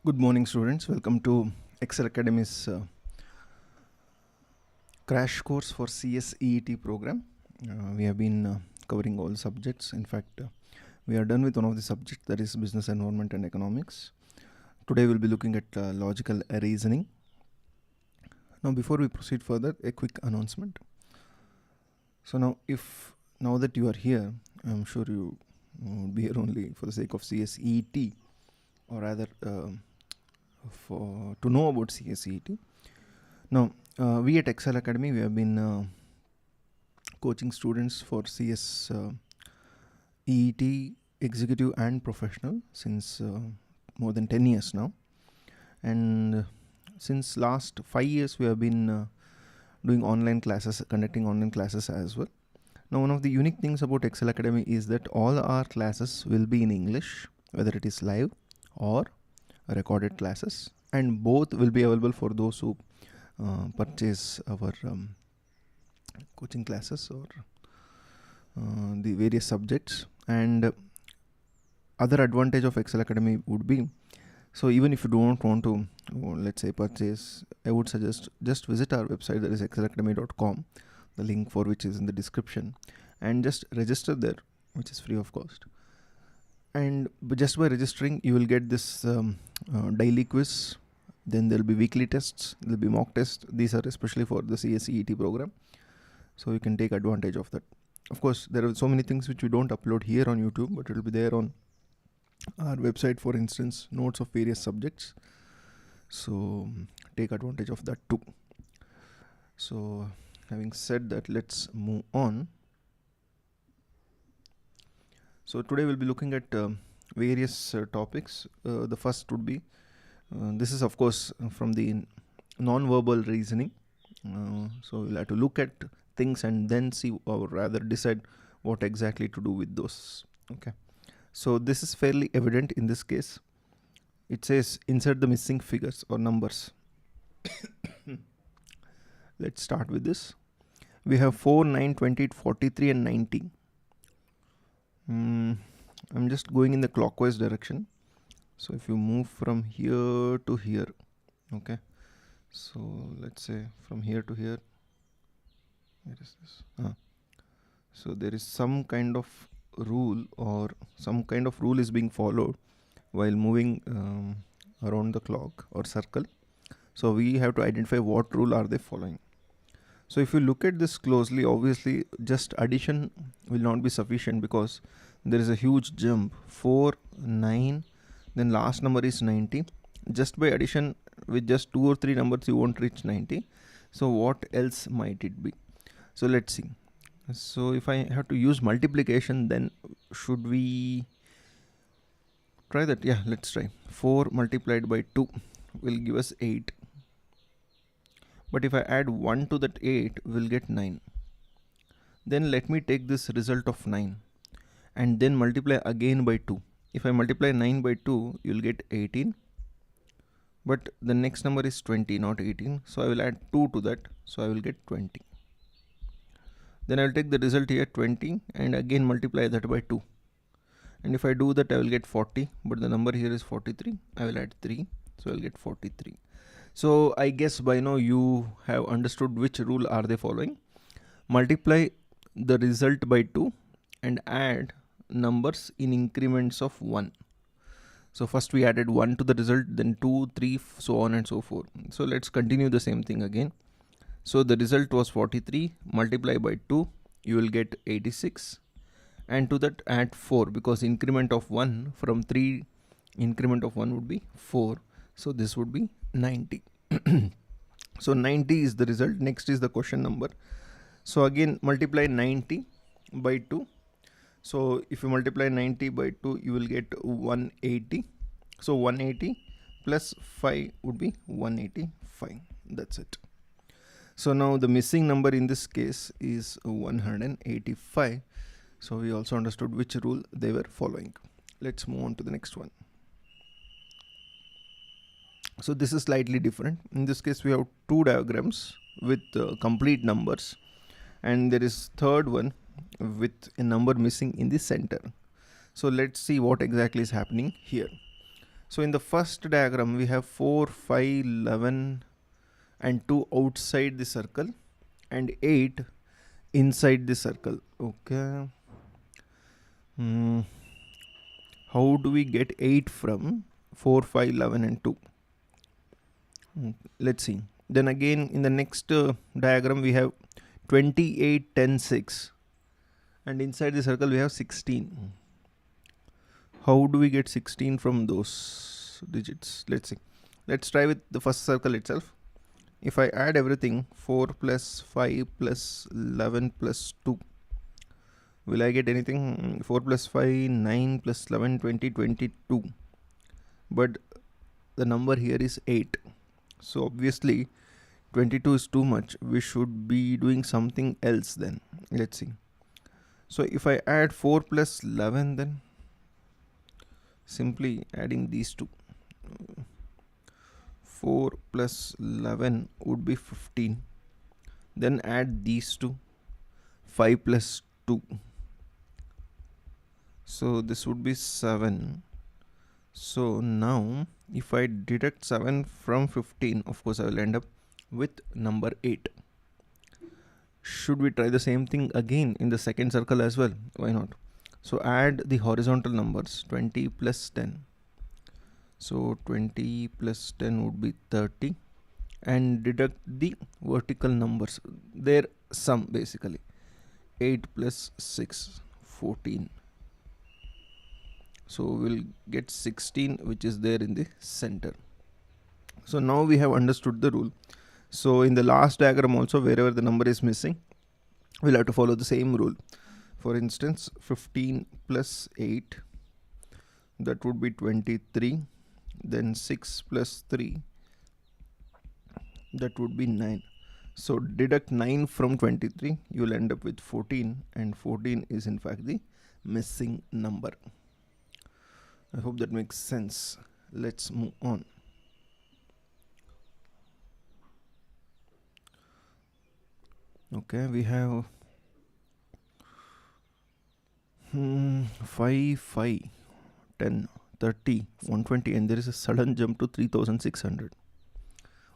Good morning, students. Welcome to Ekcel Academy's crash course for CSEET program. We have been covering all subjects. In fact, we are done with one of the subjects, that is business environment and economics. Today we'll be looking at logical reasoning. Now, before we proceed further, a quick announcement. So now that you are here, I'm sure you would be here only for the sake of CSEET, or rather to know about CSEET. Now, we at Ekcel Academy, we have been coaching students for CSEET executive and professional since more than 10 years now. And since last 5 years, we have been doing online classes, conducting online classes as well. Now, one of the unique things about Ekcel Academy is that all our classes will be in English, whether it is live or recorded classes, and both will be available for those who purchase our coaching classes or the various subjects. And other advantage of Ekcel Academy would be, so even if you don't want to let's say purchase, I would suggest just visit our website, that is excelacademy.com, the link for which is in the description, and just register there, which is free of cost. And just by registering, you will get this daily quiz. Then there will be weekly tests, there will be mock tests. These are especially for the CSEET program, so you can take advantage of that. Of course, there are so many things which we don't upload here on YouTube, but it will be there on our website. For instance, notes of various subjects, so take advantage of that too. So having said that, let's move on. So today we'll be looking at various topics. The first would be, this is of course from the non-verbal reasoning. So we'll have to look at things and then see, or rather decide what exactly to do with those. Okay. So this is fairly evident in this case. It says insert the missing figures or numbers. Let's start with this. We have 4, 9, 20, 43 and 90. I'm just going in the clockwise direction. So if you move from here to here, okay. So let's say from here to here, where is this? So there is some kind of rule, or some kind of rule is being followed while moving around the clock or circle. So we have to identify what rule are they following. So if you look at this closely, obviously just addition will not be sufficient, because there is a huge jump, 4, 9, then last number is 90. Just by addition with just 2 or 3 numbers you won't reach 90. So what else might it be? So let's see. So if I have to use multiplication, then should we try that? Yeah, let's try. 4 multiplied by 2 will give us 8. But if I add 1 to that 8, we'll get 9. Then let me take this result of 9 and then multiply again by 2. If I multiply 9 by 2, you'll get 18. But the next number is 20, not 18. So I will add 2 to that. So I will get 20. Then I will take the result here, 20, and again multiply that by 2. And if I do that, I will get 40. But the number here is 43. I will add 3. So I will get 43. So I guess by now you have understood which rule are they following. Multiply the result by 2 and add numbers in increments of 1. So first we added 1 to the result, then 2, 3, so on and so forth. So let's continue the same thing again. So the result was 43, multiply by 2, you will get 86, and to that add 4, because increment of 1 from 3, increment of 1 would be 4. So this would be 90. So 90 is the result. Next is the question number. So again multiply 90 by 2. So if you multiply 90 by 2, you will get 180. So 180 plus 5 would be 185. That's it. So now the missing number in this case is 185. So we also understood which rule they were following. Let's move on to the next one. So this is slightly different. In this case, we have 2 diagrams with complete numbers, and there is third one with a number missing in the center. So let's see what exactly is happening here. So in the first diagram, we have 4, 5, 11 and 2 outside the circle and 8 inside the circle. Okay. How do we get 8 from 4, 5, 11 and 2? Let's see. Then again in the next diagram we have 28, 10, 6 and inside the circle we have 16. How do we get 16 from those digits? Let's see. Let's try with the first circle itself. If I add everything, 4 plus 5 plus 11 plus 2, will I get anything? 4 plus 5, 9 plus 11, 20, 22. But the number here is 8. So obviously 22 is too much. We should be doing something else then. Let's see. So if I add 4 plus 11, then simply adding these two. 4 plus 11 would be 15. Then add these two. 5 plus 2. So this would be 7. So now if I deduct 7 from 15, of course I will end up with number 8. Should we try the same thing again in the second circle as well? Why not? So add the horizontal numbers, 20 plus 10. So 20 plus 10 would be 30 and deduct the vertical numbers, their sum basically. 8 plus 6, 14. So we'll get 16, which is there in the center. So now we have understood the rule. So in the last diagram also, wherever the number is missing, we'll have to follow the same rule. For instance, 15 plus 8, that would be 23. Then 6 plus 3, that would be 9. So deduct 9 from 23, you will end up with 14, and 14 is in fact the missing number. I hope that makes sense. Let's move on. Okay, we have 5, 5, 10, 30, 120, and there is a sudden jump to 3600.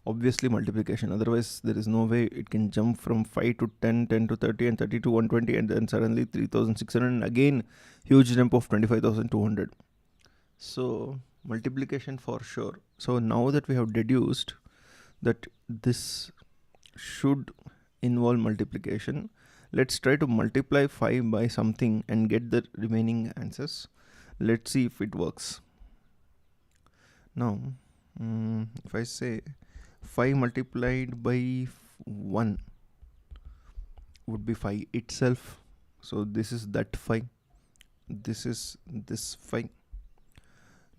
Obviously multiplication, otherwise there is no way it can jump from 5 to 10, 10 to 30 and 30 to 120 and then suddenly 3600 and again huge jump of 25,200. So multiplication for sure. So now that we have deduced that this should involve multiplication, let's try to multiply 5 by something and get the remaining answers. Let's see if it works. Now if I say 5 multiplied by 1 would be 5 itself. So this is that 5, this is this 5.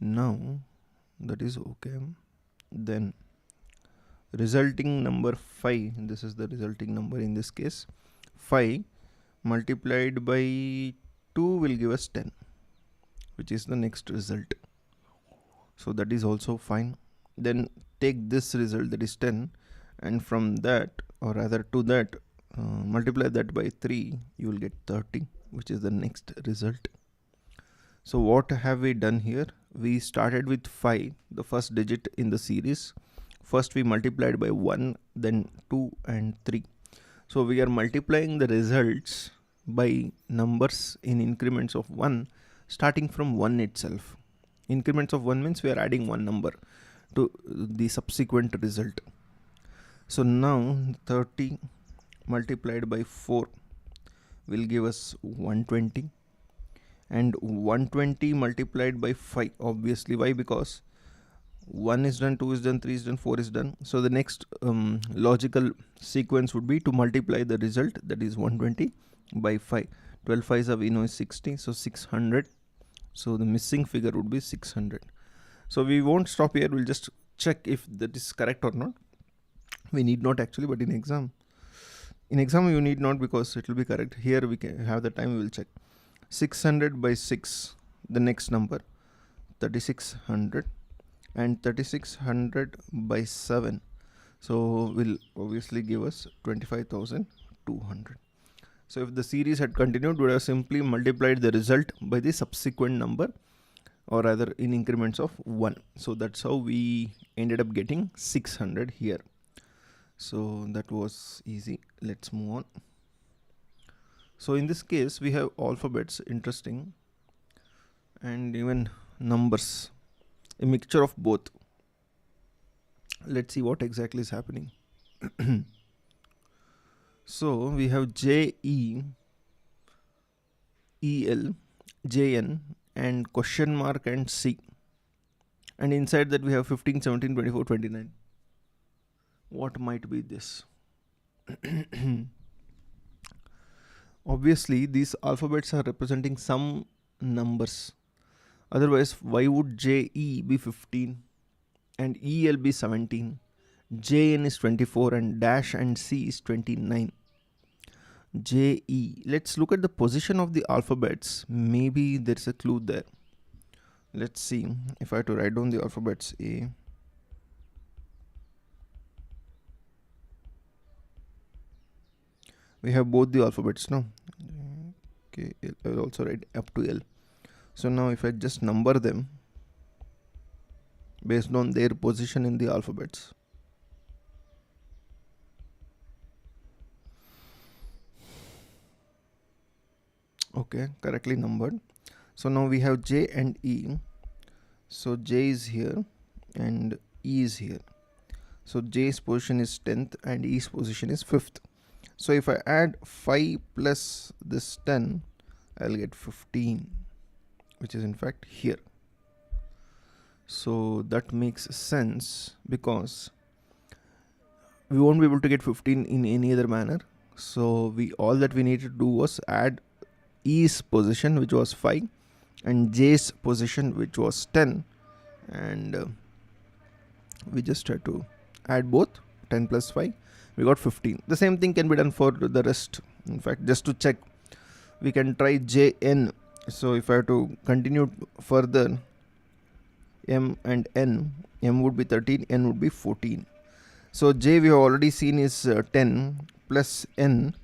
Now that is okay. Then resulting number 5, this is the resulting number in this case. 5 multiplied by 2 will give us 10, which is the next result. So that is also fine. Then take this result, that is 10, and from that, or rather to that, multiply that by 3, you will get 30, which is the next result. So what have we done here? We started with 5, the first digit in the series. First we multiplied by 1, then 2 and 3. So we are multiplying the results by numbers in increments of 1, starting from 1 itself. Increments of 1 means we are adding one number to the subsequent result. So now 30 multiplied by 4 will give us 120, and 120 multiplied by 5, obviously. Why? Because 1 is done, 2 is done, 3 is done, 4 is done. So the next logical sequence would be to multiply the result, that is 120, by 5. 12 5s we know is 60, so 600. So the missing figure would be 600. So we won't stop here, we'll just check if that is correct or not. We need not actually, but in exam you need not, because it will be correct. Here we can have the time, we will check. 600 by 6, the next number, 3600, and 3600 by 7, so will obviously give us 25,200. So if the series had continued, we would have simply multiplied the result by the subsequent number or rather in increments of 1. So that's how we ended up getting 600 here. So that was easy. Let's move on. So in this case we have alphabets, interesting, and even numbers, a mixture of both. Let's see what exactly is happening. So we have J, E, E, L, J, N, and question mark and C. And inside that we have 15, 17, 24, 29. What might be this? Obviously, these alphabets are representing some numbers. Otherwise, why would JE be 15 and EL be 17? JN is 24 and dash and C is 29. JE. Let's look at the position of the alphabets. Maybe there's a clue there. Let's see. If I had to write down the alphabets, A, we have both the alphabets now. Okay, I will also write up to L. So now if I just number them based on their position in the alphabets. Okay, correctly numbered. So now we have J and E. So J is here and E is here. So J's position is 10th and E's position is 5th. So if I add 5 plus this 10, I'll get 15, which is in fact here. So that makes sense because we won't be able to get 15 in any other manner. So all that we needed to do was add E's position, which was 5, and J's position, which was 10, and we just had to add both. 10 plus 5, we got 15. The same thing can be done for the rest. In fact, just to check, we can try JN. So if I have to continue further, M and N, M would be 13, N would be 14. So J we have already seen is 10 plus N.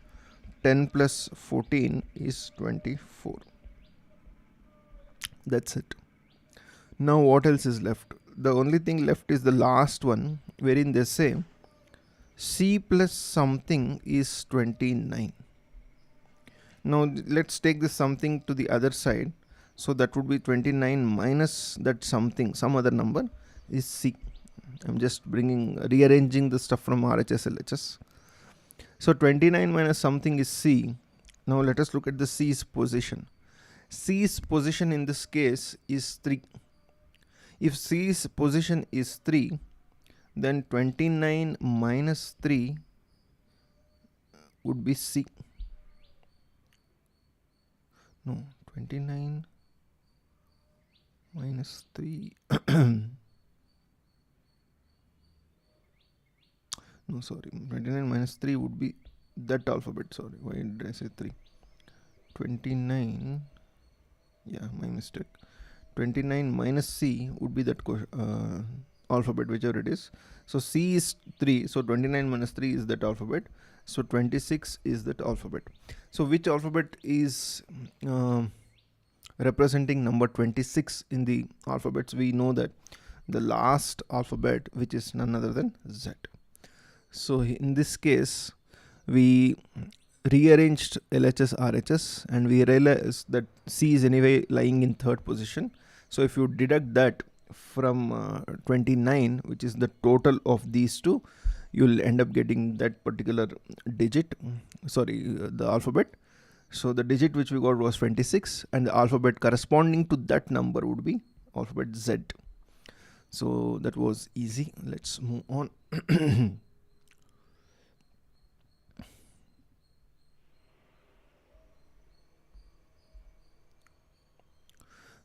10 plus 14 is 24. That's it. Now what else is left? The only thing left is the last one, wherein they say C plus something is 29. Now let's take this something to the other side. So that would be 29 minus that something, some other number, is C. I'm just rearranging the stuff from RHS, LHS. So 29 minus something is C. Now let us look at the C's position. C's position in this case is 3. If C's position is 3, then 29 minus 3 would be C. No, 29 minus 3. No, sorry. 29 minus 3 would be that alphabet. Sorry, why did I say 3? 29. Yeah, my mistake. 29 minus C would be that alphabet, whichever it is. So C is 3. So 29 minus 3 is that alphabet. So 26 is that alphabet. So which alphabet is representing number 26 in the alphabets? We know that the last alphabet, which is none other than Z. So in this case, we rearranged LHS, RHS, and we realized that C is anyway lying in 3rd position. So if you deduct that from 29, which is the total of these two, you'll end up getting that particular digit, the alphabet. So the digit which we got was 26, and the alphabet corresponding to that number would be alphabet Z. So that was easy. Let's move on.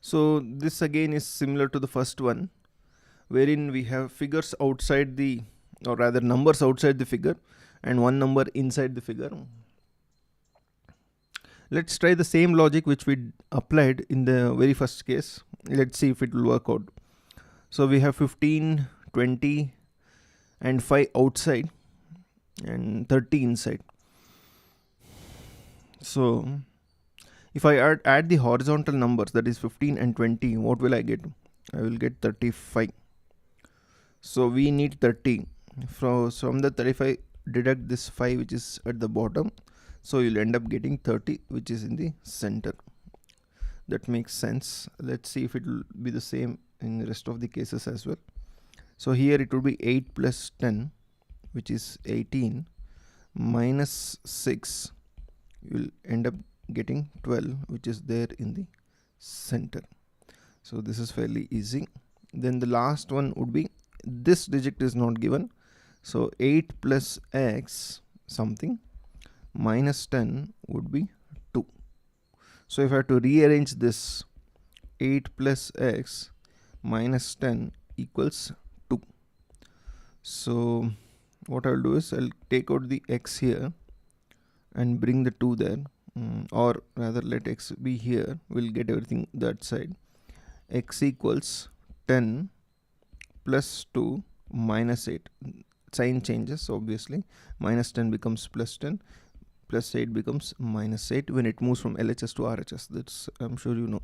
So this again is similar to the first one, wherein we have figures outside the, or rather numbers outside the figure and one number inside the figure. Let's try the same logic which we applied in the very first case. Let's see if it will work out. So we have 15, 20 and 5 outside and 30 inside. So If I add the horizontal numbers, that is 15 and 20, what will I get? I will get 35. So we need 30. From the 35, deduct this 5 which is at the bottom. So you'll end up getting 30 which is in the center. That makes sense. Let's see if it will be the same in the rest of the cases as well. So here it will be 8 plus 10 which is 18 minus 6. You will end up getting 12 which is there in the center. So this is fairly easy. Then the last one would be, this digit is not given, so 8 plus x something minus 10 would be 2. So if I have to rearrange this, 8 plus x minus 10 equals 2. So what I'll do is I'll take out the x here and bring the 2 there, or rather let x be here, we'll get everything that side. X equals 10 plus 2 minus 8. Sign changes obviously. Minus 10 becomes plus 10, plus 8 becomes minus 8 when it moves from LHS to RHS. That's, I'm sure you know.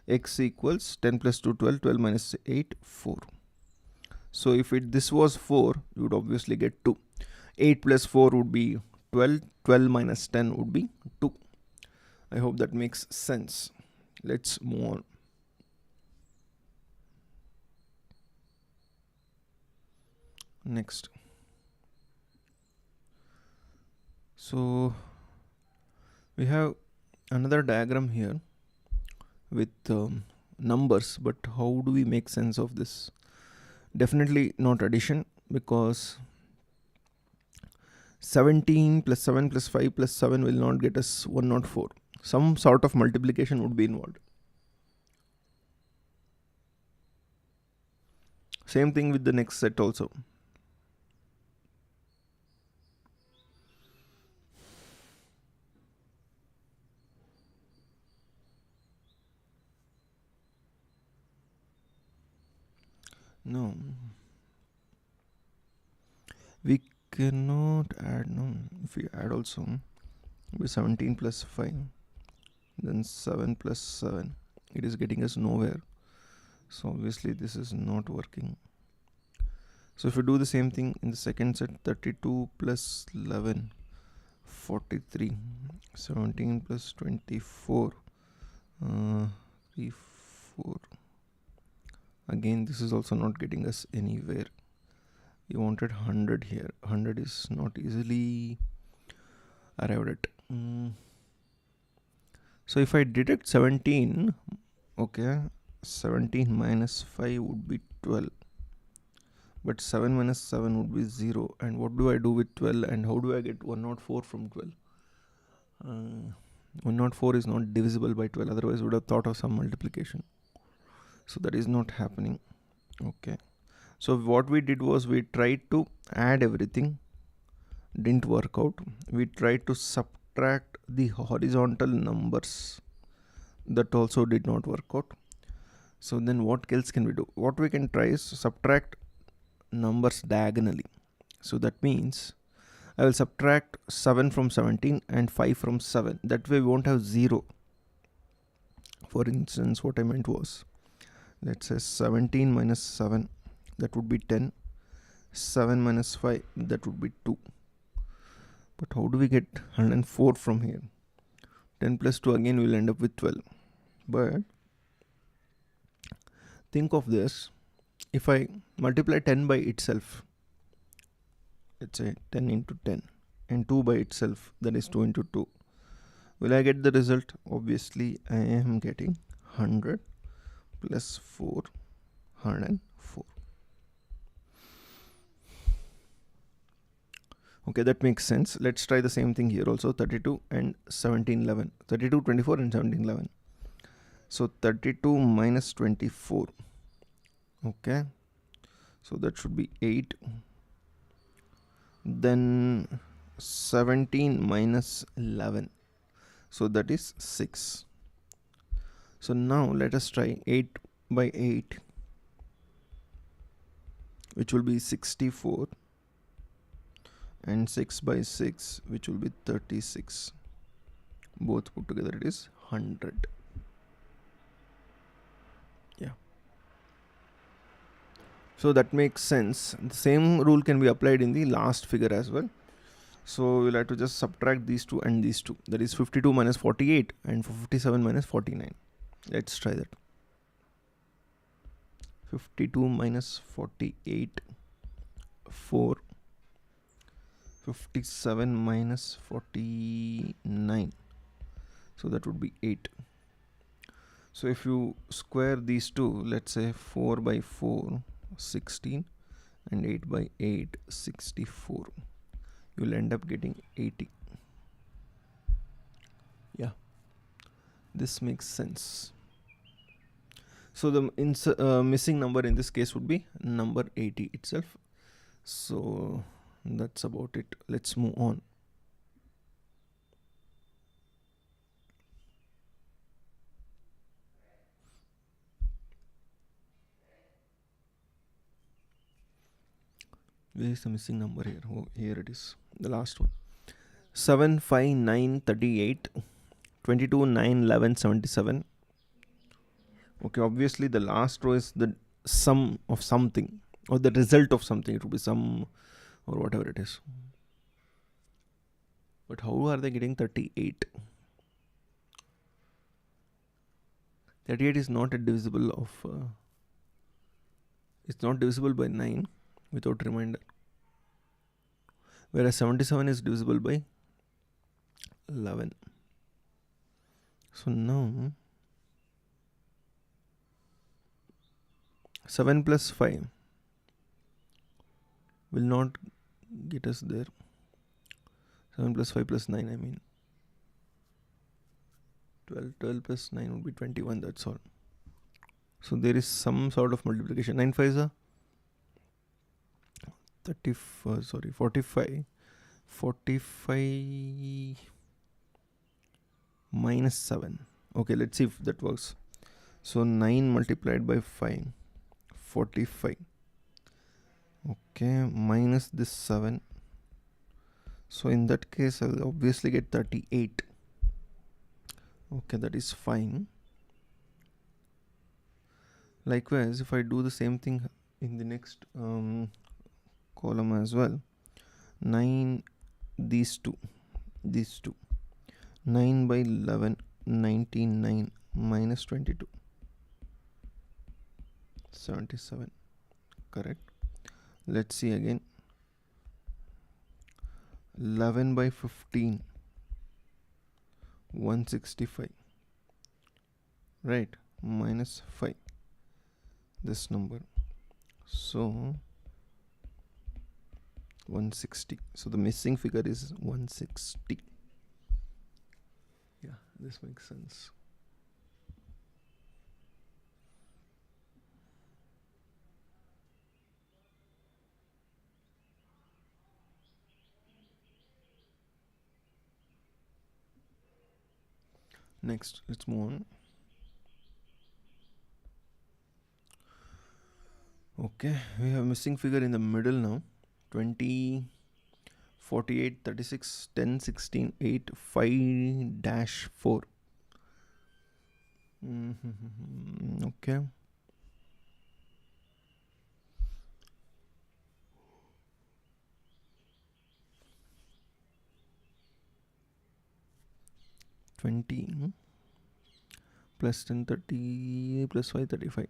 X equals 10 plus 2, 12, 12 minus 8, 4. So if this was 4, you would obviously get 2. 8 plus 4 would be 12, 12 minus 10 would be 2. I hope that makes sense. Let's move on. Next. So we have another diagram here with numbers, but how do we make sense of this? Definitely not addition, because 17 plus 7 plus 5 plus 7 will not get us 104. Some sort of multiplication would be involved. Same thing with the next set also. No, we cannot add. No, if we add also, it'll be 17 plus 5, then 7 plus 7, it is getting us nowhere. So obviously this is not working. So if we do the same thing in the second set, 32 plus 11, 43, 17 plus 24, 3, 4. Again, this is also not getting us anywhere. We wanted 100 here. 100 is not easily arrived at. So if I deduct 17, okay, 17 minus 5 would be 12. But 7 minus 7 would be 0. And what do I do with 12? And how do I get 104 from 12? 104 is not divisible by 12. Otherwise, we would have thought of some multiplication. So that is not happening. Okay. So what we did was we tried to add everything. Didn't work out. We tried to subtract the horizontal numbers. That also did not work out. So then what else can we do? What we can try is subtract numbers diagonally. So that means I will subtract 7 from 17 and 5 from 7. That way we won't have 0. For instance, what I meant was, let's say 17 minus 7, that would be 10. 7 minus 5, that would be 2. But how do we get 104 from here? 10 plus 2, again we'll end up with 12. But think of this. If I multiply 10 by itself, let's say 10 into 10, and 2 by itself, that is 2 into 2. Will I get the result? Obviously, I am getting 100 plus 4, 104. Okay, that makes sense. Let's try the same thing here also. 32 and 17, 11. 32, 24 and 17, 11. So 32 minus 24. Okay. So that should be 8. Then 17 minus 11. So that is 6. So now let us try 8 by 8, which will be 64, and 6 by 6, which will be 36. Both put together it is 100. Yeah. So that makes sense. The same rule can be applied in the last figure as well. So we'll have to just subtract these two and these two. That is 52 minus 48 and 57 minus 49. Let's try that. 52 minus 48, 4. 57 minus 49. So that would be 8. So if you square these two, let's say 4 by 4, 16, and 8 by 8, 64. You'll end up getting 80. Yeah, this makes sense. So the missing number in this case would be number 80 itself. So that's about it. Let's move on. Where is the missing number here? Oh, here it is. The last one. 7, 5, 9, 38, 22, 9, 11, 77. Okay, obviously the last row is the sum of something or the result of something. It would be sum or whatever it is. But how are they getting 38? 38 is not a divisible of... it's not divisible by 9 without remainder. Whereas 77 is divisible by 11. So now 7 plus 5 will not get us there. 7 plus 5 plus 9, I mean 12. 12 plus 9 would be 21, that's all. So there is some sort of multiplication. 9 5s are 45. 45 minus 7. Okay, let's see if that works. So 9 multiplied by 5, 45. Okay, minus this 7. So in that case, I'll obviously get 38. Okay, that is fine. Likewise, if I do the same thing in the next column as well, 9, these two, 9 by 11, 99 minus 22, 77. Correct. Let's see again. 11 by 15, 165. Right, minus 5. This number. So 160. So the missing figure is 160. Yeah, this makes sense. Next, let's move on. Okay, we have missing figure in the middle now. 20, 48, 36, 10, 16, 8, 5 dash 4. Okay. $20 plus 10, 30 plus 5, 35.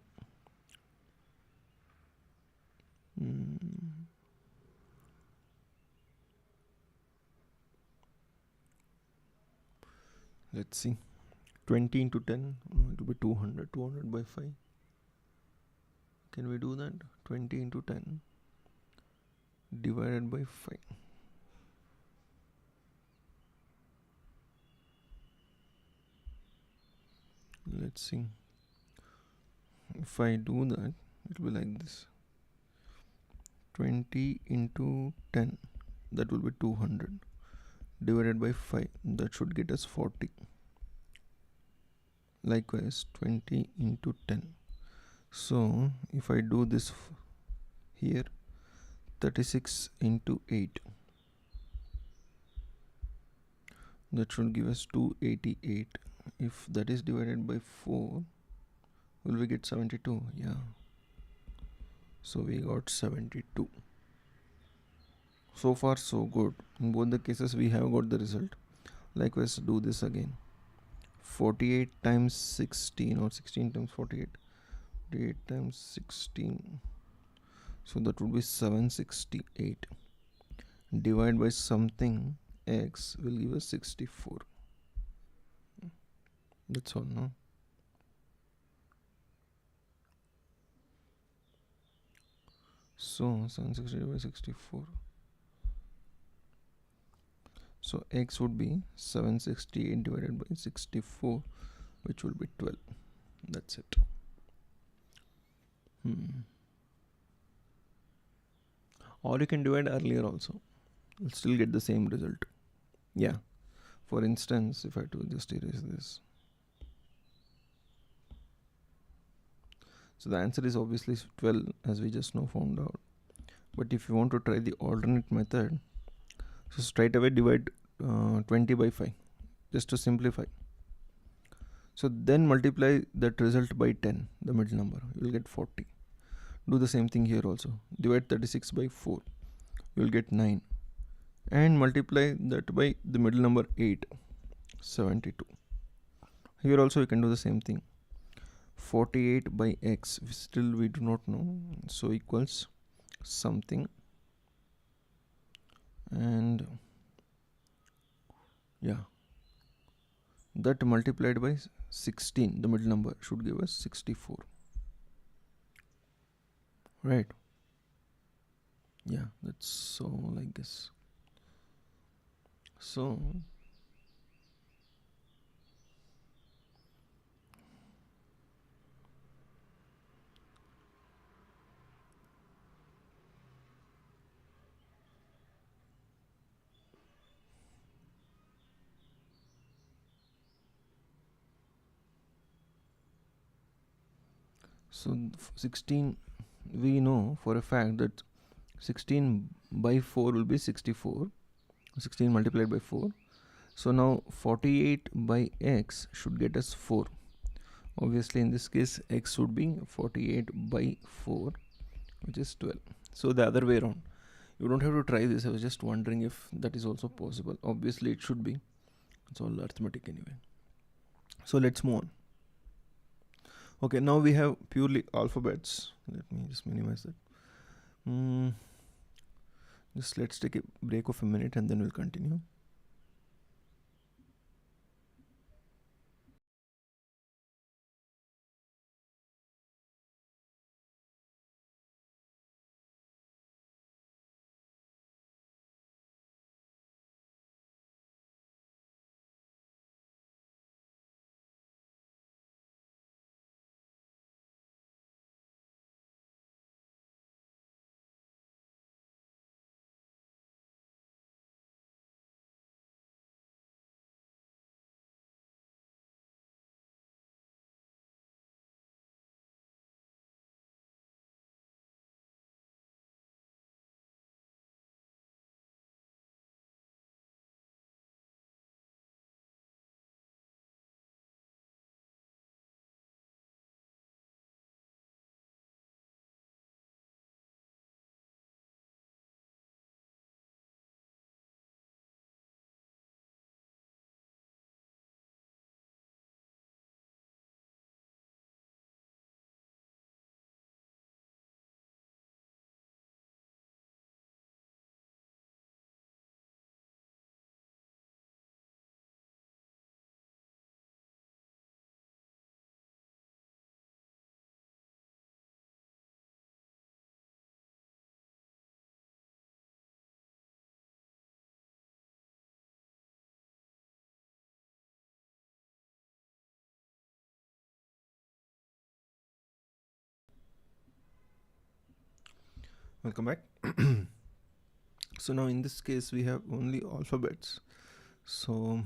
Let's see. 20 into 10, it will be 200. 200 by 5. Can we do that? 20 into 10 divided by 5. Let's see. If I do that, it will be like this. 20 into 10, that will be 200 divided by 5, that should get us 40. Likewise 20 into 10. So if I do this here, 36 into 8, that should give us 288 if that is divided by 4, will we get 72? Yeah. So we got 72. So far so good. In both the cases we have got the result. Likewise, do this again. 48 times 16 or 16 times 48. 48 times 16. So that would be 768. Divide by something x will give us 64. That's all, no? So 760 by 64. So x would be 768 divided by 64, which will be 12. That's it. Or you can divide earlier also. You'll still get the same result. Yeah. For instance, if I to just erase this. So the answer is obviously 12, as we just now found out. But if you want to try the alternate method, so straight away divide 20 by 5, just to simplify. So then multiply that result by 10, the middle number, you will get 40. Do the same thing here also. Divide 36 by 4, you will get 9. And multiply that by the middle number 8, 72. Here also you can do the same thing. 48 by x, still we do not know, so equals something, and yeah, that multiplied by 16, the middle number, should give us 64. Right? Yeah, that's all, I guess. So So 16, we know for a fact that 16 by 4 will be 64. 16 multiplied by 4. So now 48 by x should get us 4. Obviously in this case x would be 48 by 4, which is 12. So the other way around. You don't have to try this. I was just wondering if that is also possible. Obviously it should be. It's all arithmetic anyway. So let's move on. Okay, now we have purely alphabets. Let me just minimize that. Just let's take a break of a minute and then we'll continue. Welcome back. So now in this case we have only alphabets. So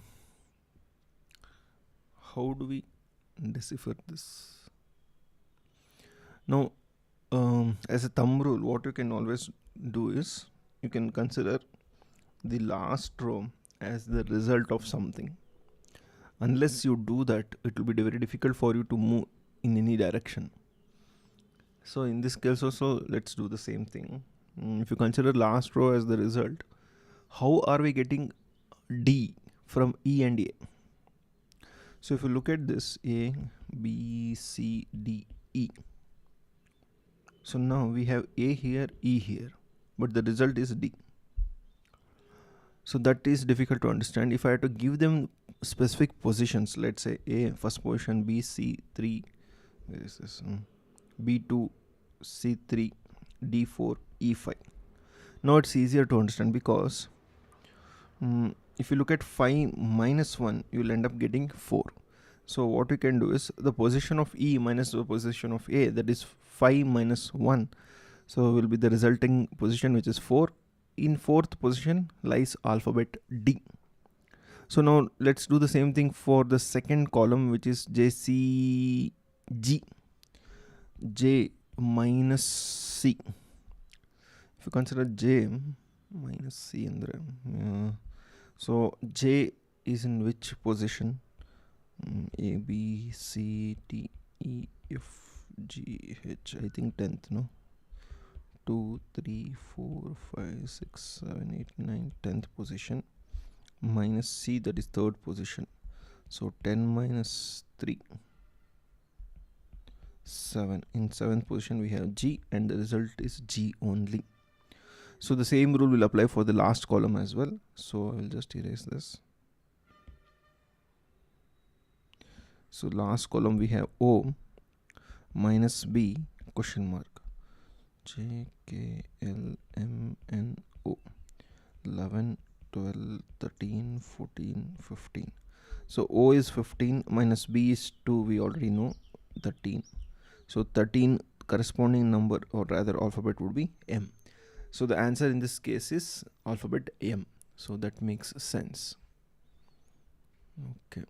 how do we decipher this? Now as a thumb rule, what you can always do is you can consider the last row as the result of something. Unless you do that, it will be very difficult for you to move in any direction. So in this case also, let's do the same thing. If you consider last row as the result, how are we getting D from E and A? So if you look at this, A, B, C, D, E. So now we have A here, E here, but the result is D. So that is difficult to understand. If I had to give them specific positions, let's say A first position, B, C, 3, where is this? B2, C3, D4, E5. Now it's easier to understand because if you look at 5 minus 1, you will end up getting 4. So what we can do is the position of E minus the position of A, that is 5 minus 1. So will be the resulting position, which is 4. In fourth position lies alphabet D. So now let's do the same thing for the second column, which is JCG. J minus C. If you consider J minus C in there, so J is in which position? A, B, C, D, E, F, G, H. I think 10th, no? 2, 3, 4, 5, 6, 7, 8, 9, 10th position. Minus C, that is third position. So 10 minus 3. 7. In 7th position we have G, and the result is G only. So the same rule will apply for the last column as well. So I will just erase this. So last column we have O minus B question mark. J, K, L, M, N, O. 11, 12, 13, 14, 15. So O is 15 minus B is 2, we already know, 13. So 13 corresponding number, or rather alphabet, would be M. So the answer in this case is alphabet M. So that makes sense. Okay.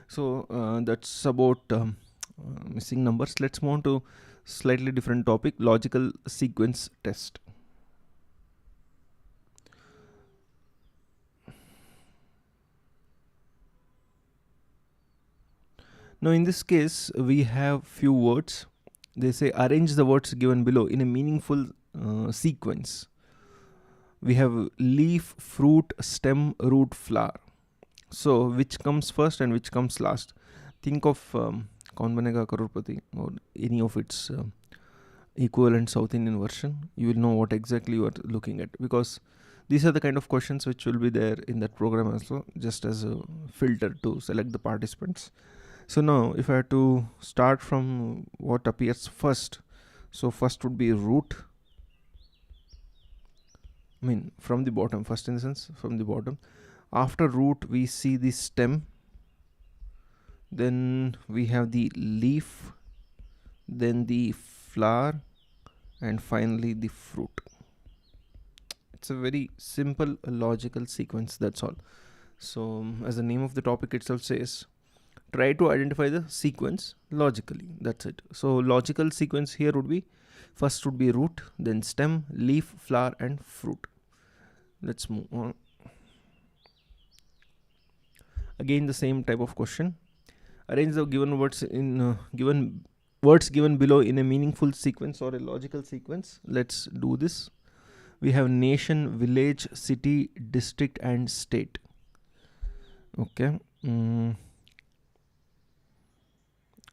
So that's about missing numbers. Let's move on to slightly different topic, logical sequence test. Now in this case we have few words. They say arrange the words given below in a meaningful sequence. We have leaf, fruit, stem, root, flower. So which comes first and which comes last? Think of Kaun Banega Crorepati or any of its equivalent South Indian version. You will know what exactly you are looking at, because these are the kind of questions which will be there in that program also, just as a filter to select the participants. So now if I have to start from what appears first, so first would be root. I mean from the bottom, first in the sense from the bottom. After root we see the stem, then we have the leaf, then the flower, and finally the fruit. It's a very simple logical sequence, that's all. So as the name of the topic itself says, try to identify the sequence logically, that's it. So logical sequence here would be, first would be root, then stem, leaf, flower, and fruit. Let's move on. Again the same type of question. Arrange the given words in given below in a meaningful sequence or a logical sequence. Let's do this. We have nation, village, city, district, and state. Okay.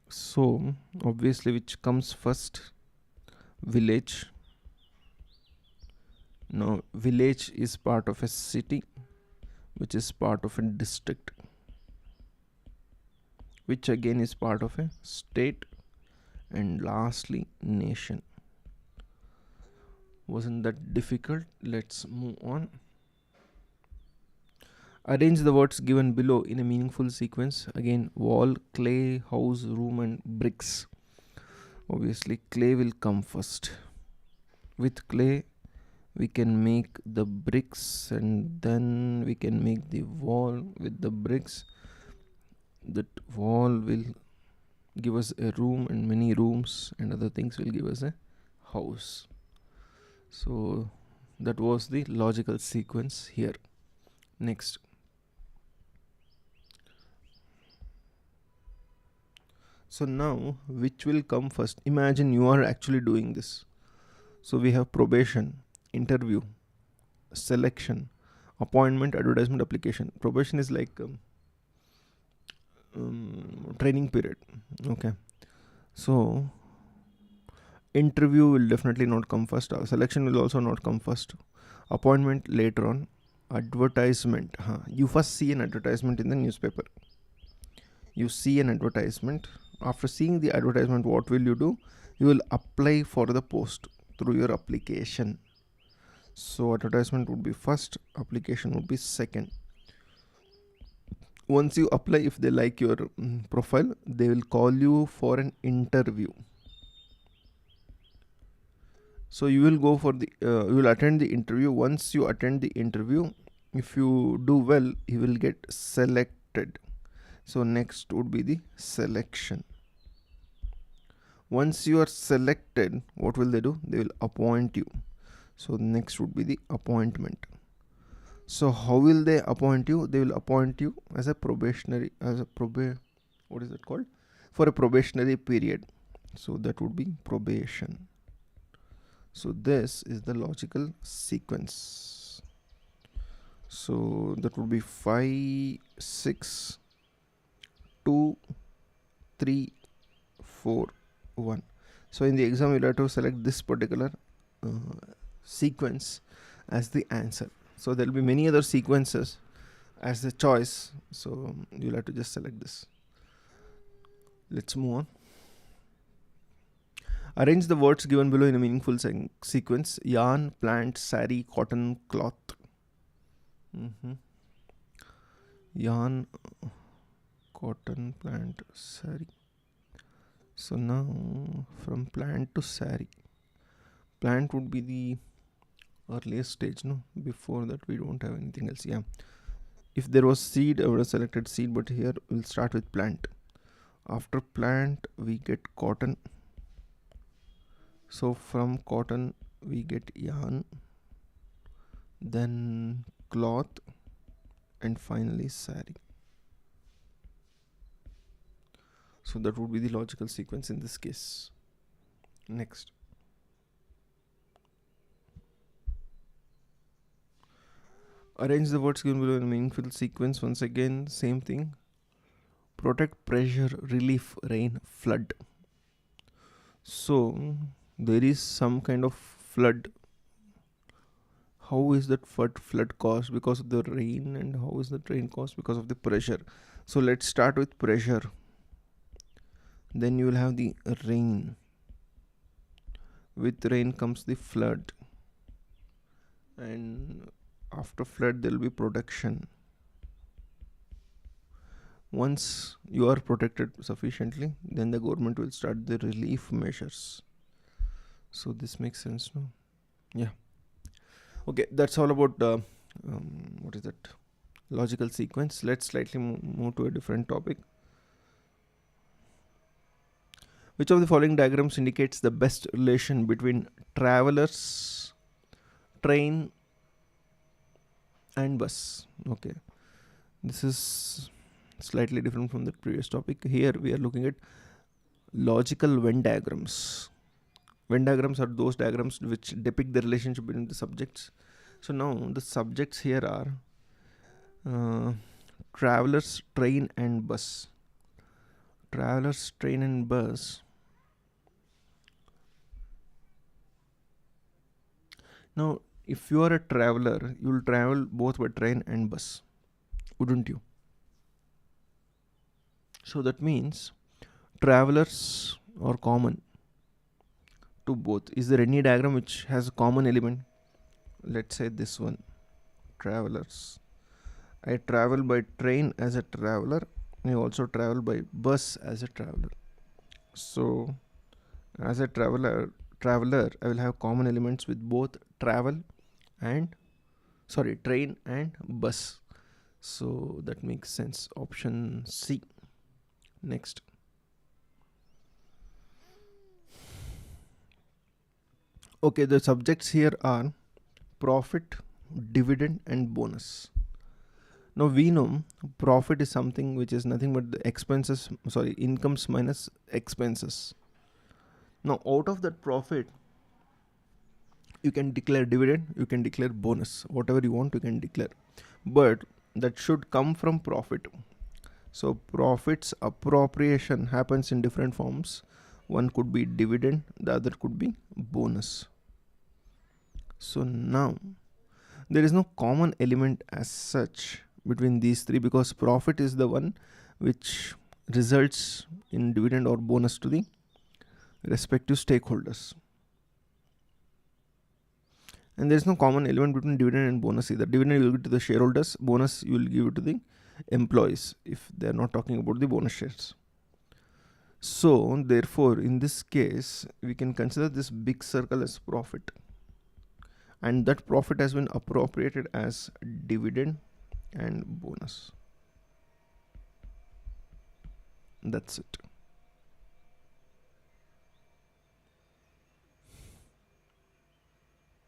So obviously which comes first? Village. Now village is part of a city, which is part of a district, which again is part of a state, and lastly nation. Wasn't that difficult? Let's move on. Arrange the words given below in a meaningful sequence. Again, wall, clay, house, room, and bricks. Obviously clay will come first. With clay we can make the bricks, and then we can make the wall with the bricks. That wall will give us a room, and many rooms and other things will give us a house. So that was the logical sequence here. Next, So now which will come first? Imagine you are actually doing this. So we have probation, interview, selection, appointment, advertisement, application. Probation is like training period. Okay. So interview will definitely not come first. Selection will also not come first. Appointment later on. Advertisement. You first see an advertisement in the newspaper. You see an advertisement. After seeing the advertisement, what will you do? You will apply for the post through your application. So advertisement would be first, application would be second. Once you apply, if they like your profile, they will call you for an interview. So you will go for the you will attend the interview. Once you attend the interview, if you do well, you will get selected. So next would be the selection. Once you are selected, what will they do? They will appoint you. So next would be the appointment. So how will they appoint you? They will appoint you as a probationary, what is it called? For a probationary period. So that would be probation. So this is the logical sequence. So that would be 5, 6, 2, 3, 4, 1. So in the exam, you'll have to select this particular sequence as the answer. So there will be many other sequences as the choice. So you'll have to just select this. Let's move on. Arrange the words given below in a meaningful sequence. Yarn, plant, sari, cotton, cloth. Yarn, cotton, plant, sari. So now from plant to sari. Plant would be the earliest stage, no? Before that we don't have anything else. Yeah. If there was seed, I would have selected seed, but here we'll start with plant. After plant, we get cotton. So from cotton, we get yarn, then cloth, and finally sari. So that would be the logical sequence in this case. Next. Arrange the words given below in a meaningful sequence. Once again, same thing. Protect, pressure, relief, rain, flood. So there is some kind of flood. How is that flood caused? Because of the rain. And how is that rain caused? Because of the pressure. So let's start with pressure. Then you will have the rain. With rain comes the flood. And after flood there will be protection. Once you are protected sufficiently, then the government will start the relief measures. So this makes sense, no? Yeah. Okay, that's all about what is that? Logical sequence. Let's slightly move to a different topic. Which of the following diagrams indicates the best relation between travelers, train, and bus? Okay, this is slightly different from the previous topic. Here we are looking at logical Venn diagrams. Venn diagrams are those diagrams which depict the relationship between the subjects. So now the subjects here are travelers, train, and bus. Travelers, train, and bus. Now, if you are a traveler, you will travel both by train and bus, wouldn't you? So that means travelers are common to both. Is there any diagram which has a common element? Let's say this one, travelers. I travel by train as a traveler. I also travel by bus as a traveler. So as a traveler, I will have common elements with both train and bus. So that makes sense. Option C. Next. Okay, the subjects here are profit, dividend, and bonus. Now we know profit is something which is nothing but the incomes minus expenses. Now out of that profit, you can declare dividend, you can declare bonus, whatever you want you can declare, but that should come from profit. So profits appropriation happens in different forms. One could be dividend, the other could be bonus. So now there is no common element as such between these three, because profit is the one which results in dividend or bonus to the respective stakeholders. And there is no common element between dividend and bonus either. Dividend you will give to the shareholders, bonus you will give it to the employees if they are not talking about the bonus shares. So therefore in this case we can consider this big circle as profit, and that profit has been appropriated as dividend and bonus. That's it.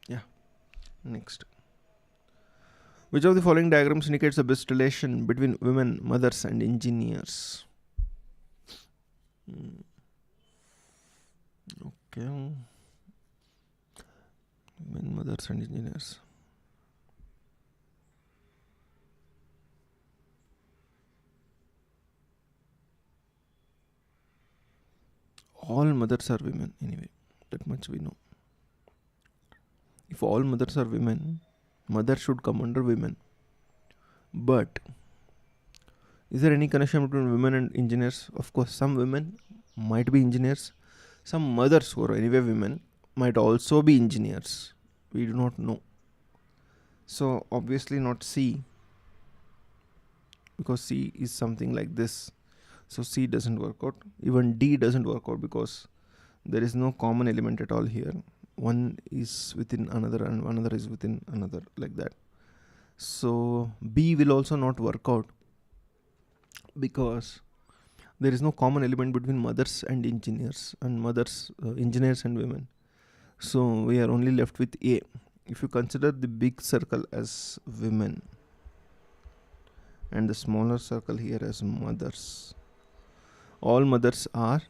Yeah. Next. Which of the following diagrams indicates the best relation between women, mothers and engineers? Okay. Women, mothers and engineers. All mothers are women anyway, that much we know. If all mothers are women, mother should come under women. But is there any connection between women and engineers? Of course, some women might be engineers. Some mothers who are anyway women might also be engineers. We do not know. So obviously not C, because C is something like this. So C doesn't work out. Even D doesn't work out because there is no common element at all here. One is within another and another is within another, like that. So B will also not work out because there is no common element between mothers and engineers and engineers and women. So we are only left with A. If you consider the big circle as women and the smaller circle here as mothers, all mothers are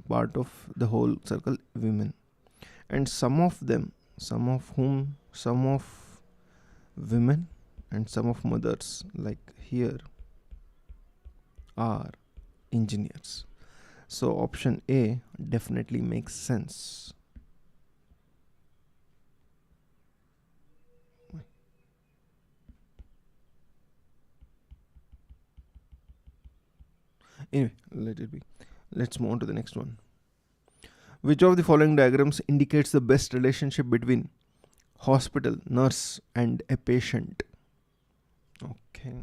part of the whole circle women, and some of women and some of mothers, like here, are engineers. So option A definitely makes sense. Anyway, let it be. Let's move on to the next one. Which of the following diagrams indicates the best relationship between hospital, nurse and a patient? Okay.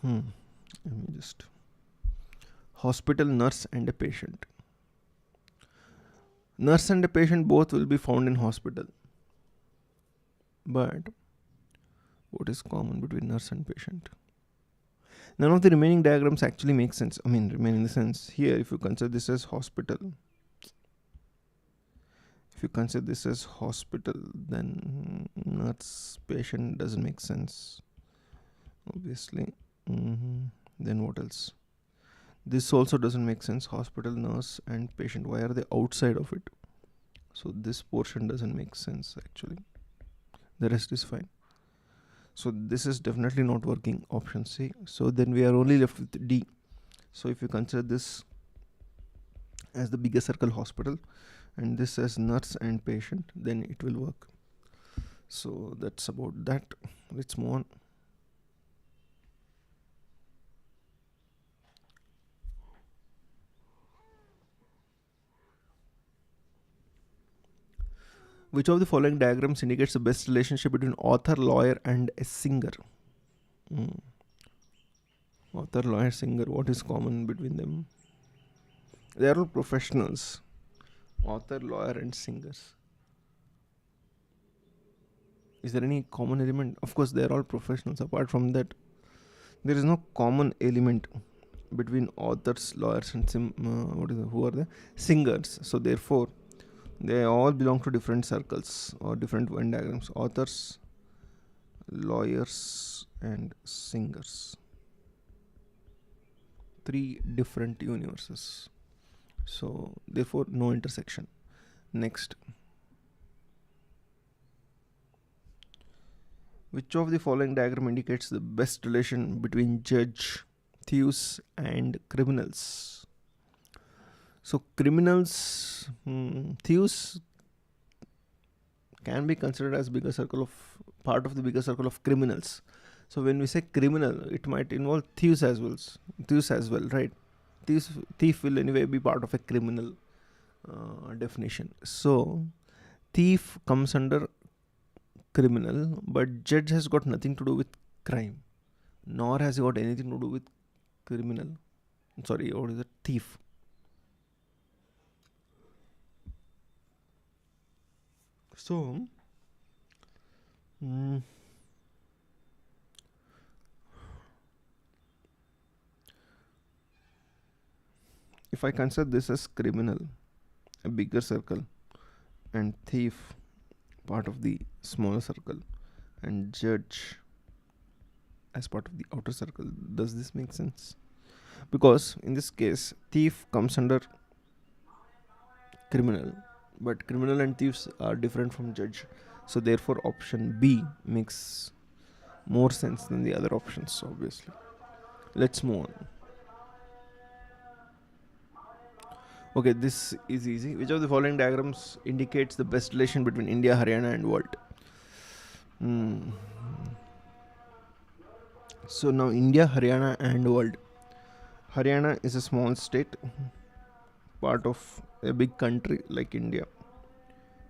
Let me just... Hospital, nurse and a patient. Nurse and a patient both will be found in hospital. But what is common between nurse and patient? None of the remaining diagrams actually make sense. I mean, remain in the sense here, if you consider this as hospital, then nurse patient doesn't make sense, obviously. Then what else? This also doesn't make sense. Hospital, nurse and patient, why are they outside of it? So this portion doesn't make sense actually. The rest is fine. So this is definitely not working, option C. So then we are only left with D. So if you consider this as the bigger circle, hospital, and this as nurse and patient, then it will work. So that's about that. Let's move on. Which of the following diagrams indicates the best relationship between author, lawyer and a singer? Author, lawyer, singer, what is common between them? They are all professionals. Author, lawyer and singers. Is there any common element? Of course, they are all professionals. Apart from that, there is no common element between authors, lawyers and who are the singers. So therefore, They all belong to different circles or different Venn diagrams. Authors, lawyers, and singers. 3 different universes. So therefore no intersection. Next. Which of the following diagram indicates the best relation between judge, thieves, and criminals? So criminals, thieves can be considered as bigger circle of part of the bigger circle of criminals. So when we say criminal, it might involve thieves as well. Right? Thief will anyway be part of a criminal definition. So thief comes under criminal, but judge has got nothing to do with crime, nor has he got anything to do with criminal. Sorry, what is it? Thief. So if I consider this as criminal, a bigger circle, and thief, part of the smaller circle, and judge as part of the outer circle, does this make sense? Because in this case, thief comes under criminal, but criminal and thieves are different from judge. So therefore option B makes more sense than the other options, obviously. Let's move on. Okay, this is easy. Which of the following diagrams indicates the best relation between India, Haryana, and world? So now India, Haryana, and world. Haryana is a small state, part of a big country like India,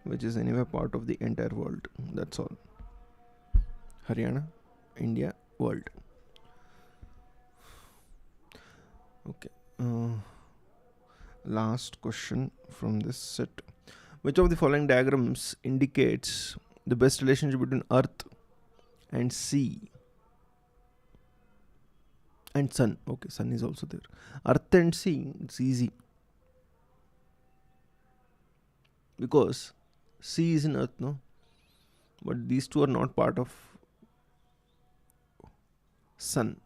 which is anyway part of the entire world. That's all. Haryana, India, world. Okay. Last question from this set. Which of the following diagrams indicates the best relationship between Earth and sea and sun? Okay, sun is also there. Earth and sea, it's easy, because sea is in Earth, no? But these two are not part of sun.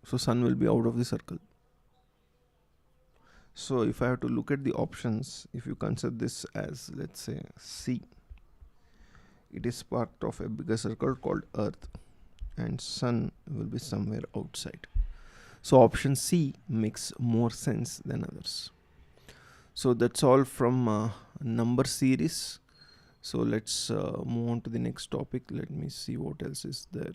So sun will be out of the circle. So if I have to look at the options, if you consider this as, let's say, sea, it is part of a bigger circle called Earth, and sun will be somewhere outside. So option C makes more sense than others. So that's all from number series. So let's move on to the next topic. Let me see what else is there.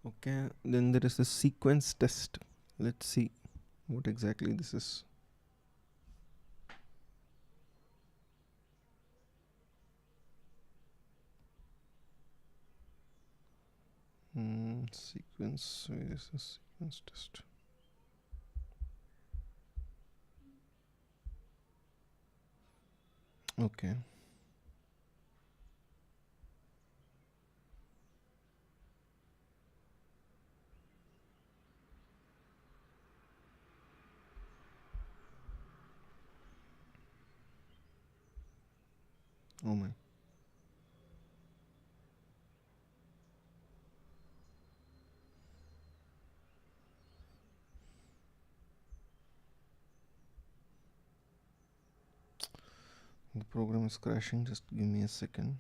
Okay, then there is the sequence test. Let's see what exactly this is. Sequence, where is the sequence test? Okay. Oh my. The program is crashing. Just give me a second.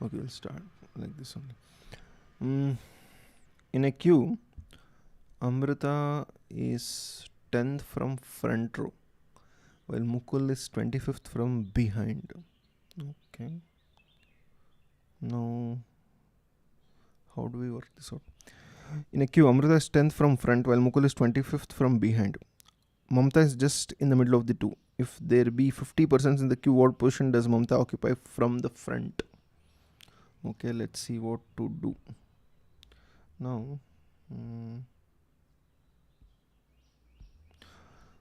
Okay, we'll start like this only. In a queue, Amrita is 10th from front row, while Mukul is 25th from behind. Okay. Now, how do we work this out? In a queue, Amrita is 10th from front, while Mukul is 25th from behind. Mamta is just in the middle of the two. If there be 50 persons in the queue, what position does Mamta occupy from the front? Okay, let's see what to do. Now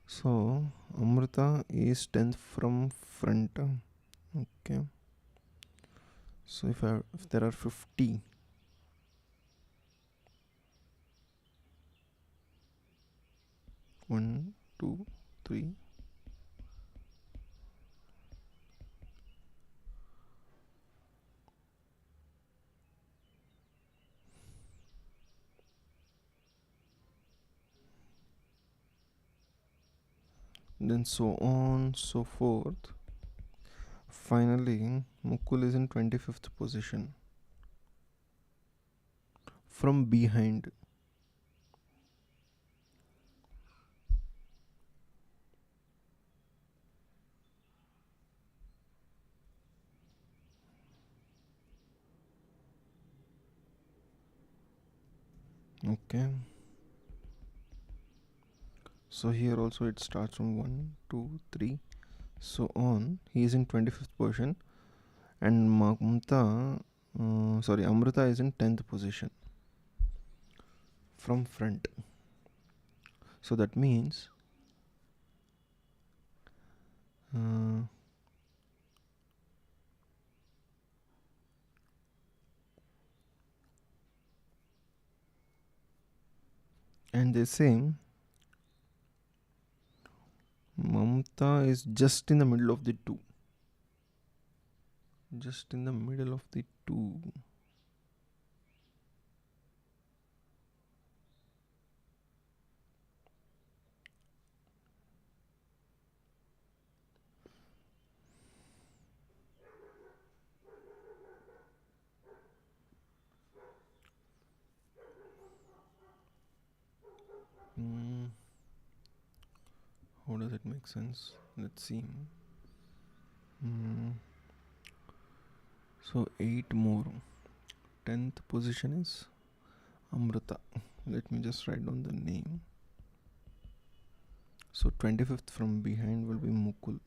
so Amrita is 10th from front. Okay, so if there are 50, one, two, three, then so on so forth. Finally Mukul is in 25th position from behind. Okay, so here also it starts from 1, 2, 3, so on. He is in 25th position, and Amrita is in 10th position from front. So that means and they say Mamta is just in the middle of the two. Just in the middle of the two. How does it make sense? Let's see. So 8 more. 10th position is Amrita. Let me just write down the name. So 25th from behind will be Mukul.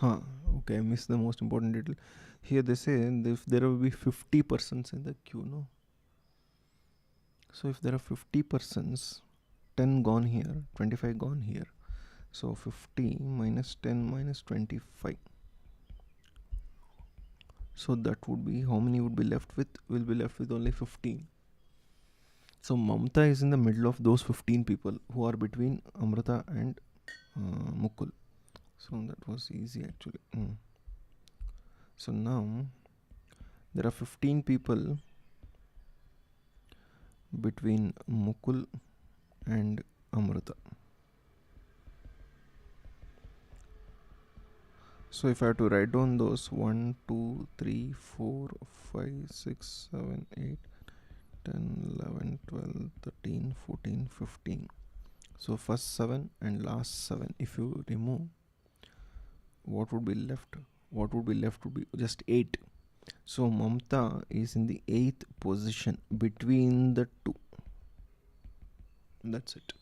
Okay, I missed the most important detail. Here they say if there will be 50 persons in the queue, no? So if there are 50 persons, 10 gone here, 25 gone here. So 50 minus 10 minus 25. So that would be, how many would be left with? Will be left with only 15. So Mamta is in the middle of those 15 people who are between Amrita and Mukul. So that was easy actually. So now there are 15 people between Mukul and Amrita. So if I have to write down those 1, 2, 3, 4, 5, 6, 7, 8, 10, 11, 12, 13, 14, 15. So first 7 and last 7. If you remove, what would be left? What would be left would be just 8. So Mamta is in the 8th position between the two. That's it.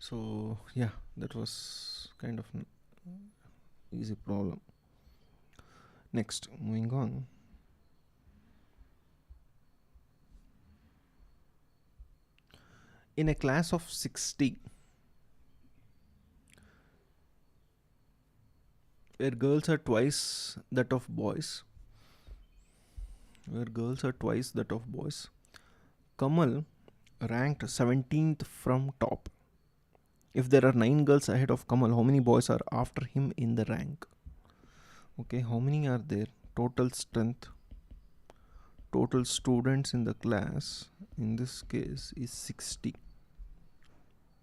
So yeah, that was kind of an easy problem. Next, moving on. In a class of 60, where girls are twice that of boys, Kamal ranked 17th from top. If there are 9 girls ahead of Kamal, how many boys are after him in the rank? Okay, how many are there? Total strength, total students in the class, in this case, is 60.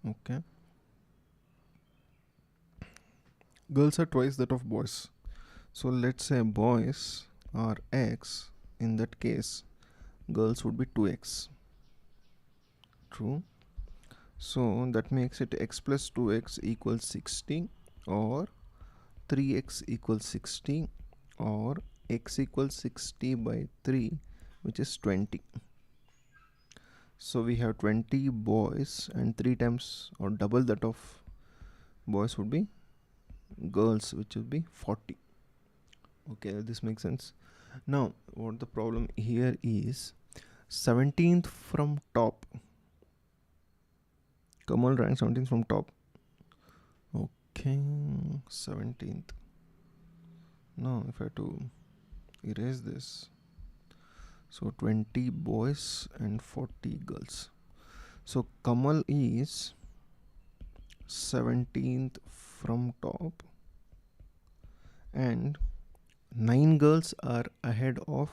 Okay. Girls are twice that of boys. So let's say boys are X. In that case, girls would be 2x. True. So that makes it x plus 2x equals 60, or 3x equals 60, or x equals 60 by 3, which is 20. So we have 20 boys, and 3 times or double that of boys would be girls, which would be 40. Okay, this makes sense. Now what the problem here is, 17th from top. Kamal rank 17th from top. Okay, 17th. Now if I have to erase this, so 20 boys and 40 girls. So Kamal is 17th from top, and 9 girls are ahead of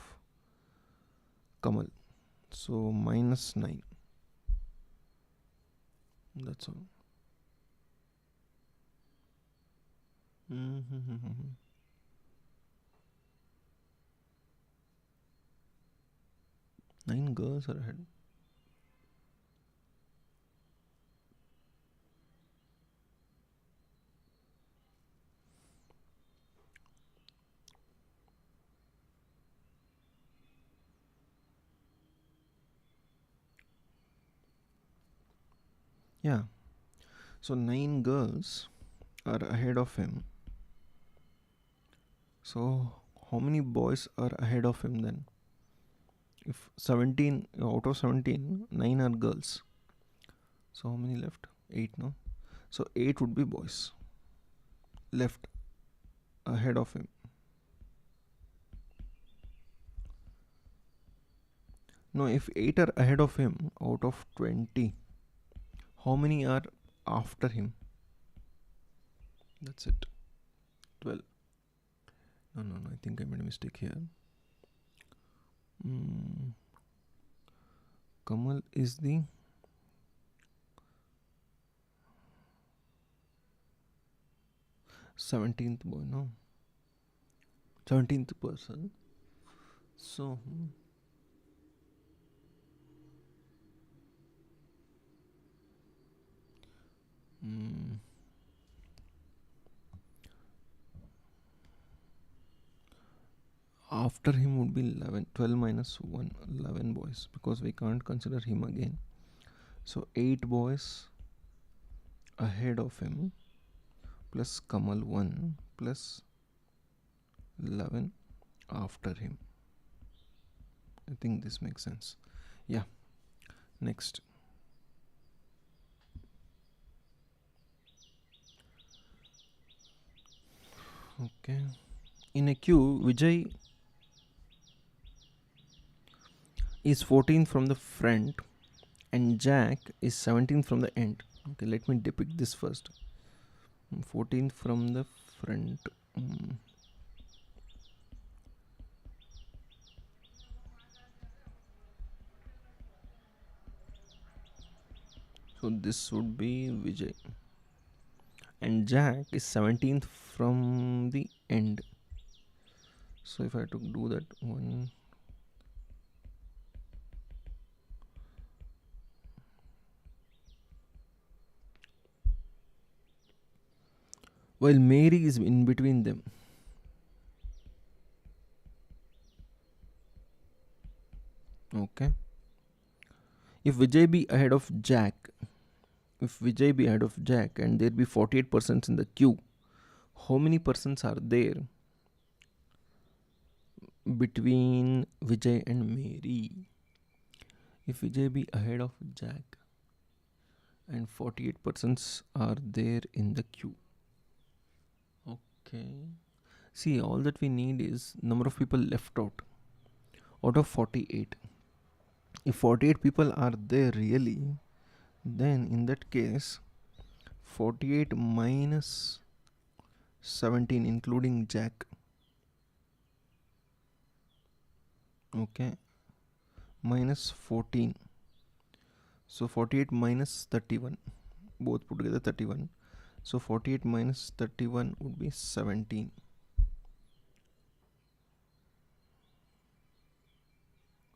Kamal. So minus 9. That's all. Mm-hmm. 9 girls are ahead. Yeah. So 9 girls are ahead of him. So how many boys are ahead of him then? If 17 out of 17, 9 are girls. So how many left? 8, no? So 8 would be boys left ahead of him. No, if 8 are ahead of him out of 20, how many are after him? That's it. 12. No, I think I made a mistake here. Kamal is the seventeenth boy, no? 17th person. So after him would be 11. 12 minus 1, 11 boys, because we can't consider him again. So 8 boys ahead of him plus Kamal 1 plus 11 after him. I think this makes sense. Yeah. Next. Okay. In a queue, Vijay is 14th from the front and Jack is 17th from the end. Okay, let me depict this first. 14th from the front. So this would be Vijay. And Jack is 17th from the end. So if I had to do that one, while Mary is in between them. Okay. If Vijay be ahead of Jack, and there be 48 persons in the queue, how many persons are there between Vijay and Mary? If Vijay be ahead of Jack and 48 persons are there in the queue. Okay. See, all that we need is number of people left out of 48. If 48 people are there really, then in that case 48 minus 17 including Jack, okay, minus 14. So 48 minus 31, both put together 31. So 48 minus 31 would be 17.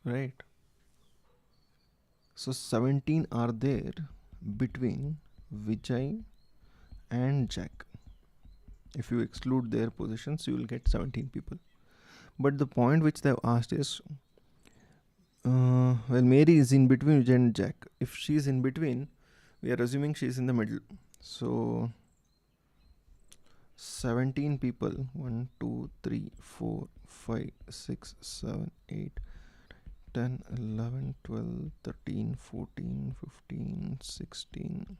Right. So 17 are there between Vijay and Jack. If you exclude their positions, you will get 17 people. But the point which they have asked is, well, Mary is in between Vijay and Jack. If she is in between, we are assuming she is in the middle. So 17 people, 1, 2, 3, 4, 5, 6, 7, 8, 10, 11, 12, 13, 14, 15, 16,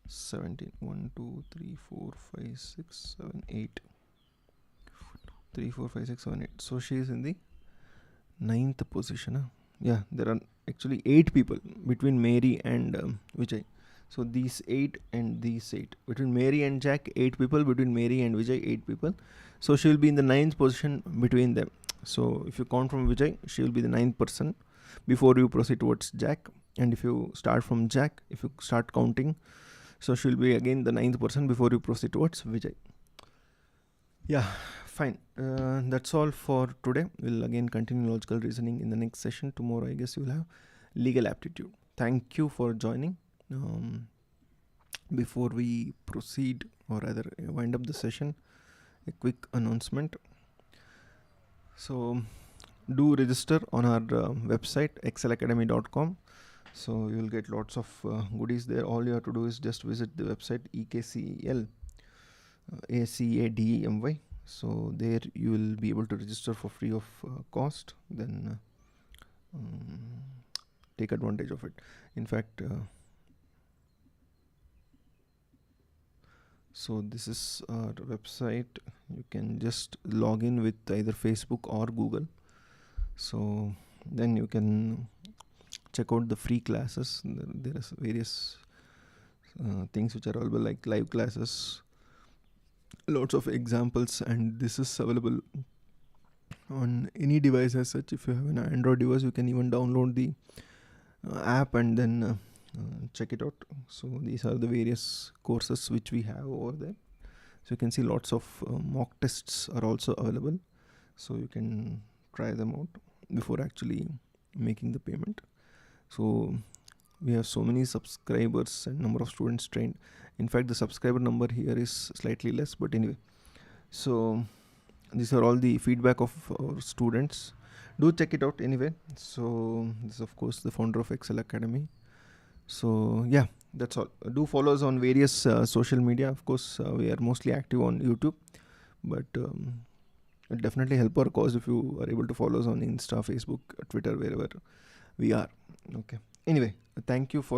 17, 1, 2, 3, 4, 5, 6, 7, 8. 3, 4, 5, 6, 7, 8. So she is in the 9th position. Yeah, there are actually 8 people between Mary and Vijay. So these 8 and these 8. Between Mary and Jack, 8 people. Between Mary and Vijay, 8 people. So she will be in the 9th position between them. So if you count from Vijay, she will be the 9th person before you proceed towards Jack. And if you start from Jack, if you start counting, so she will be again the 9th person before you proceed towards Vijay. Yeah, fine. That's all for today. We'll again continue logical reasoning in the next session. Tomorrow, I guess you'll have legal aptitude. Thank you for joining. Before we proceed, or rather wind up the session, a quick announcement. So do register on our website excelacademy.com. So you'll get lots of goodies there. All you have to do is just visit the website Ekcel Academy. So there you will be able to register for free of cost. Then take advantage of it. In fact, so this is our website. You can just log in with either Facebook or Google. So then you can check out the free classes. There are various things which are available, like live classes, lots of examples, and this is available on any device as such. If you have an Android device, you can even download the app and then check it out. So these are the various courses which we have over there. So you can see lots of mock tests are also available, so you can try them out before actually making the payment. So we have so many subscribers and number of students trained. In fact, the subscriber number here is slightly less, but anyway. So these are all the feedback of our students. Do check it out anyway. So this is of course the founder of Ekcel Academy. So yeah, that's all. Do follow us on various social media. Of course, we are mostly active on YouTube, but it'll definitely help our cause if you are able to follow us on Insta, Facebook, Twitter, wherever we are. Okay. Anyway, thank you for